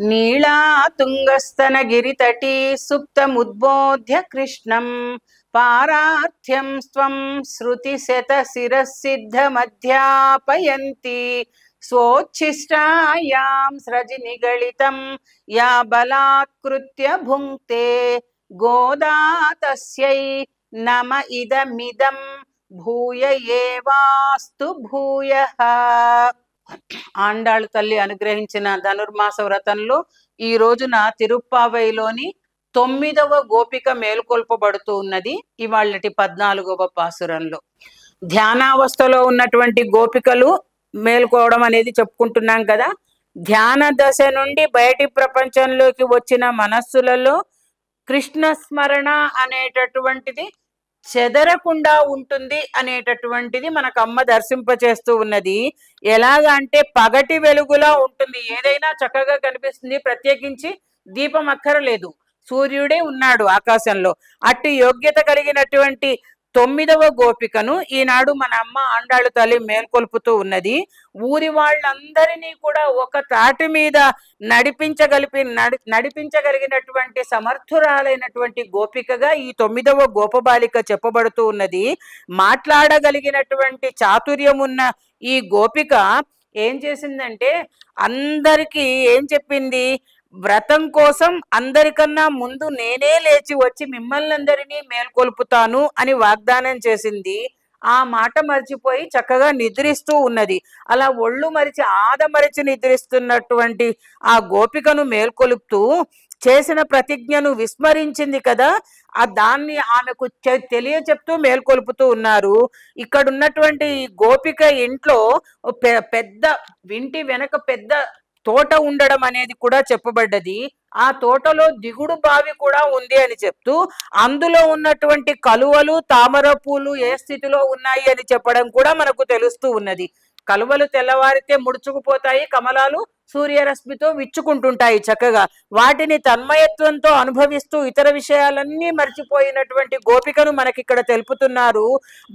నీళా తుంగస్తన గిరితటీ సుప్తముద్బోధ్య కృష్ణం పారార్థ్యం స్వం శృతి శత శిరసిద్ధమధ్యాపయంతి స్వోచ్ఛిష్టాయాం స్రజి నిగళితం యా బలాత్కృత్య భుంక్తే గోదా తస్యై నమ ఇదమిదం భూయ ఏవాస్తు భూయః. ఆండాళ్ తల్లి అనుగ్రహించిన ధనుర్మాస వ్రతంలో ఈ రోజున తిరుప్పావైలోని 9వ గోపిక మేల్కొల్పబడుతూ ఉన్నది. ఇవాళ్ళటి 14వ పాసురంలో ధ్యానావస్థలో ఉన్నటువంటి గోపికలు మేల్కోవడం అనేది చెప్పుకుంటున్నాం కదా. ధ్యాన దశ నుండి బయటి ప్రపంచంలోకి వచ్చిన మనస్సులలో కృష్ణ స్మరణ అనేటటువంటిది చెదరకుండా ఉంటుంది అనేటటువంటిది మనకు అమ్మ దర్శింపచేస్తూ ఉన్నది. ఎలాగా అంటే పగటి వెలుగులా ఉంటుంది, ఏదైనా చక్కగా కనిపిస్తుంది, ప్రత్యేకించి దీపం అక్కరలేదు, సూర్యుడే ఉన్నాడు ఆకాశంలో. అట్టి యోగ్యత కలిగినటువంటి 9వ గోపికను ఈనాడు మన అమ్మ ఆండాళ్ తల్లి మేల్కొల్పుతూ ఉన్నది. ఊరి వాళ్ళందరినీ కూడా ఒక తాటి మీద నడిపించగలిగినటువంటి సమర్థురాలైనటువంటి గోపికగా ఈ 9వ గోపబాలిక చెప్పబడుతూ ఉన్నది. మాట్లాడగలిగినటువంటి చాతుర్యమున్న ఈ గోపిక ఏం చేసిందంటే అందరికీ ఏం చెప్పింది, వ్రతం కోసం అందరికన్నా ముందు నేనే లేచి వచ్చి మిమ్మల్ని అందరినీ మేల్కొల్పుతాను అని వాగ్దానం చేసింది. ఆ మాట మరిచిపోయి చక్కగా నిద్రిస్తూ ఉన్నది. అలా ఒళ్ళు మరిచి ఆదమరిచి నిద్రిస్తున్నటువంటి ఆ గోపికను మేల్కొలుపుతూ చేసిన ప్రతిజ్ఞను విస్మరించింది కదా, ఆ దాన్ని ఆమెకు తెలియచెప్తూ మేల్కొల్పుతూ ఉన్నారు. ఇక్కడ ఉన్నటువంటి గోపిక ఇంట్లో పెద్ద ఇంటి వెనక పెద్ద తోట ఉండడం అనేది కూడా చెప్పబడ్డది. ఆ తోటలో దిగుడు బావి కూడా ఉంది అని చెప్తూ అందులో ఉన్నటువంటి కలువలు తామర పూలు ఏ స్థితిలో ఉన్నాయి అని చెప్పడం కూడా మనకు తెలుస్తూ ఉన్నది. కలువలు తెల్లవారితే ముడుచుకుపోతాయి, కమలాలు సూర్యరశ్మితో విచ్చుకుంటుంటాయి చక్కగా. వాటిని తన్మయత్వంతో అనుభవిస్తూ ఇతర విషయాలన్నీ మర్చిపోయినటువంటి గోపికను మనకిక్కడ తెలుపుతున్నారు.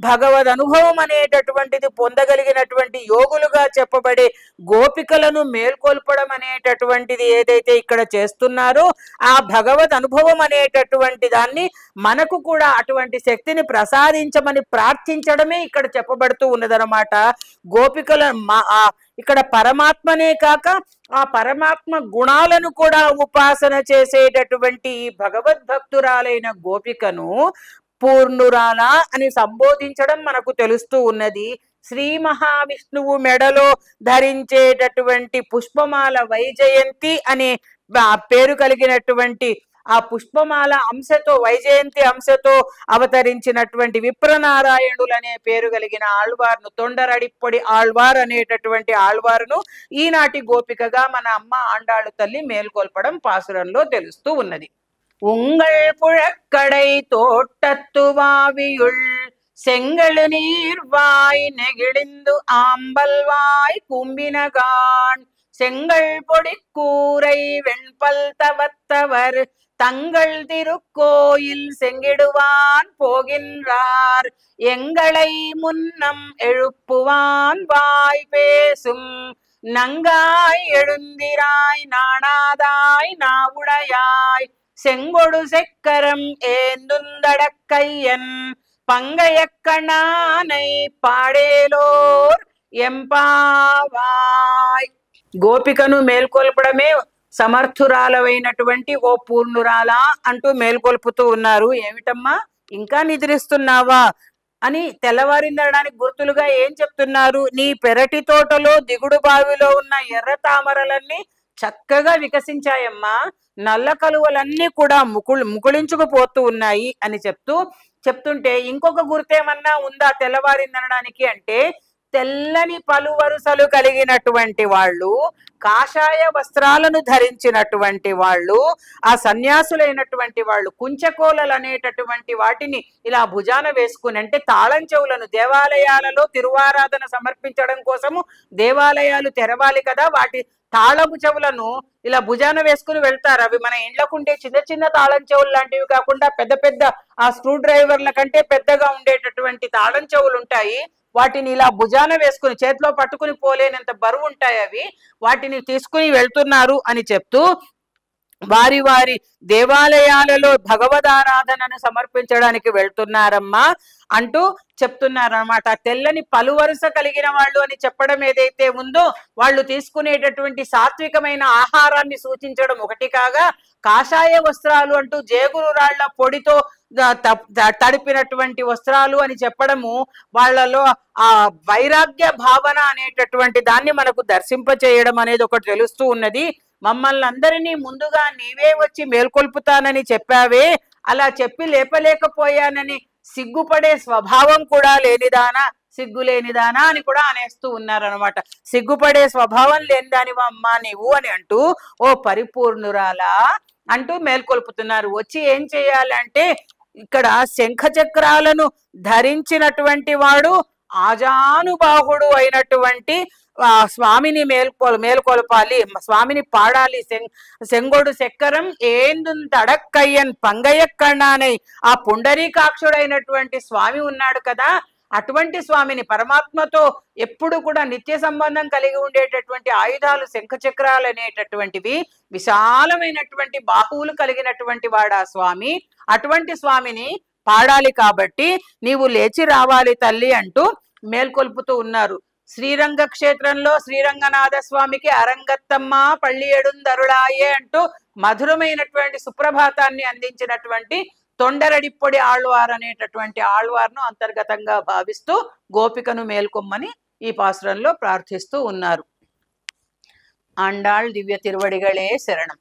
భగవద్ అనుభవం అనేటటువంటిది పొందగలిగినటువంటి యోగులుగా చెప్పబడే గోపికలను మేల్కొల్పడం అనేటటువంటిది ఏదైతే ఇక్కడ చేస్తున్నారో ఆ భగవద్ అనుభవం అనేటటువంటి దాన్ని మనకు కూడా అటువంటి శక్తిని ప్రసాదించమని ప్రార్థించడమే ఇక్కడ చెప్పబడుతూ ఉన్నదన్నమాట. గోపికల ఇక్కడ పరమాత్మనే కాక ఆ పరమాత్మ గుణాలను కూడా ఉపాసన చేసేటటువంటి భగవద్భక్తురాలైన గోపికను పూర్ణురాల అని సంబోధించడం మనకు తెలుస్తూ ఉన్నది. శ్రీ మహావిష్ణువు మెడలో ధరించేటటువంటి పుష్పమాల వైజయంతి అనే పేరు కలిగినటువంటి ఆ పుష్పమాల అంశతో వైజయంతి అంశతో అవతరించినటువంటి విప్రనారాయణులు అనే పేరు కలిగిన ఆళ్వార్ను, తొండరడిప్పొడి ఆళ్వార్ అనేటటువంటి ఆళ్వారును ఈనాటి గోపికగా మన అమ్మ ఆండాళ్ తల్లి మేల్కొల్పడం పాసురంలో తెలుస్తూ ఉన్నది. ఉంగళ్ పుழக்கடை தோட்டத்துவாவியுள் செங்கழு நீர்வாய் நெகிழிந்து ஆம்பல்வாய் கும்பினகான் செங்கல் பொடி கூரை வெண்பல் தவத்தவர் தங்கள் திருக்கோயில் செங்கிடுவான் போகின்றார் எங்களை முன்னம் எழுப்புவான் வாய் பேசும் நங்காய் எழுந்திராய் நாணாதாய் நாவுடையாய் செங்கொடு செக்கரம் ஏந்துந்தடக்கையன் பங்கையக்கணானை పాడేలోర్ ఎంపావాయ్. గోపికను మేల్కొల్పడమే సమర్థురాలైనటువంటి ఓ పూర్ణురాల అంటూ మేల్కొల్పుతూ ఉన్నారు. ఏమిటమ్మా ఇంకా నిద్రిస్తున్నావా అని తెల్లవారిందడానికి గుర్తులుగా ఏం చెప్తున్నారు, నీ పెరటి తోటలో దిగుడు బావిలో ఉన్న ఎర్ర తామరలన్నీ చక్కగా వికసించాయమ్మా, నల్ల కలువలన్నీ కూడా ముకుళించుకుపోతూ ఉన్నాయి అని చెప్తుంటే ఇంకొక గుర్తేమన్నా ఉందా తెల్లవారిందనడానికి అంటే, తెల్లని పలు వరుసలు కలిగినటువంటి వాళ్ళు, కాషాయ వస్త్రాలను ధరించినటువంటి వాళ్ళు, ఆ సన్యాసులైనటువంటి వాళ్ళు కుంచకోలలు అనేటటువంటి వాటిని ఇలా భుజాన వేసుకుని, అంటే తాళం చెవులను దేవాలయాలలో తిరువారాధన సమర్పించడం కోసము దేవాలయాలు తెరవాలి కదా, వాటి తాళపు చెవులను ఇలా భుజాన వేసుకుని వెళ్తారు. అవి మన ఇండ్లకుంటే చిన్న చిన్న తాళం చెవులు లాంటివి కాకుండా పెద్ద పెద్ద ఆ స్క్రూ డ్రైవర్ల కంటే పెద్దగా ఉండేటటువంటి తాళం చెవులు ఉంటాయి. వాటిని ఇలా భుజాన వేసుకుని చేతిలో పట్టుకుని పోలేనంత బరువు ఉంటాయి అవి, వాటిని తీసుకుని వెళ్తున్నారు అని చెప్తూ వారి వారి దేవాలయాలలో భగవదారాధనను సమర్పించడానికి వెళ్తున్నారమ్మా అంటూ చెప్తున్నారన్నమాట. తెల్లని పలువరుస కలిగిన వాళ్ళు అని చెప్పడం ఏదైతే ఉందో వాళ్ళు తీసుకునేటటువంటి సాత్వికమైన ఆహారాన్ని సూచించడం ఒకటి కాగా, కాషాయ వస్త్రాలు అంటూ జేగురు రాళ్ల పొడితో తడిపినటువంటి వస్త్రాలు అని చెప్పడము వాళ్ళలో ఆ వైరాగ్య భావన అనేటటువంటి దాన్ని మనకు దర్శింపచేయడం అనేది ఒకటి తెలుస్తూ ఉన్నది. మమ్మల్ని అందరినీ ముందుగా నీవే వచ్చి మేల్కొల్పుతానని చెప్పావే, అలా చెప్పి లేపలేకపోయానని సిగ్గుపడే స్వభావం కూడా లేనిదానా, సిగ్గు లేనిదానా అని కూడా అనేస్తూ ఉన్నారనమాట. సిగ్గుపడే స్వభావం లేనిదానివమ్మా నీవు అని అంటూ ఓ పరిపూర్ణురాలా అంటూ మేల్కొల్పుతున్నారు. వచ్చి ఏం చేయాలంటే ఇక్కడ శంఖ చక్రాలను ధరించినటువంటి వాడు ఆజానుబాహుడు అయినటువంటి స్వామిని మేల్కొల్పాలి, స్వామిని పాడాలి. సెంగొడు చక్కరం ఏందు తడక్కయ్యన్ పంగయ్యక్కన్నానై ఆ పుండరీకాక్షుడైనటువంటి స్వామి ఉన్నాడు కదా, అటువంటి స్వామిని పరమాత్మతో ఎప్పుడు కూడా నిత్య సంబంధం కలిగి ఉండేటటువంటి ఆయుధాలు శంఖచక్రాలు అనేటటువంటివి, విశాలమైనటువంటి బాహువులు కలిగినటువంటి వాడు ఆ స్వామి. అటువంటి స్వామిని పాడాలి కాబట్టి నీవు లేచి రావాలి తల్లి అంటూ మేల్కొల్పుతూ ఉన్నారు. శ్రీరంగ క్షేత్రంలో శ్రీరంగనాథ స్వామికి అరంగత్తమ్మ పళ్ళి ఎడుందరుళాయే అంటూ మధురమైనటువంటి సుప్రభాతాన్ని అందించినటువంటి తొండరడిప్పొడి ఆళ్వార్ అనేటటువంటి ఆళ్వార్ను అంతర్గతంగా భావిస్తూ గోపికను మేల్కొమ్మని ఈ పాసురంలో ప్రార్థిస్తూ ఉన్నారు. ఆండాళ్ దివ్య తిరువడిగళే శరణం.